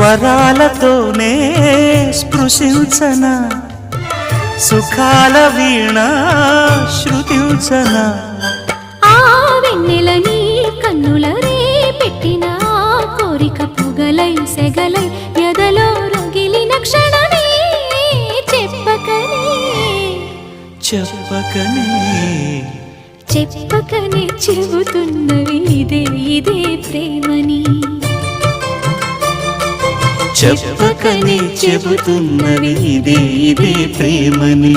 స్వరాలతోనే స్పృశించన సుఖాల వీణ శృతించన ఆ వెన్నెల నీ కన్నుల రే పెట్టిన కోరిక పొగలై సెగలై ఎదలో రగిలిన క్షణమే చెప్పకనే చెప్పకనే చెప్పకనే చెబుతున్నవి ఇదే ఇదే ప్రేమని చెప్పకనే చెబుతున్నవి ఇదే ఇదే ప్రేమని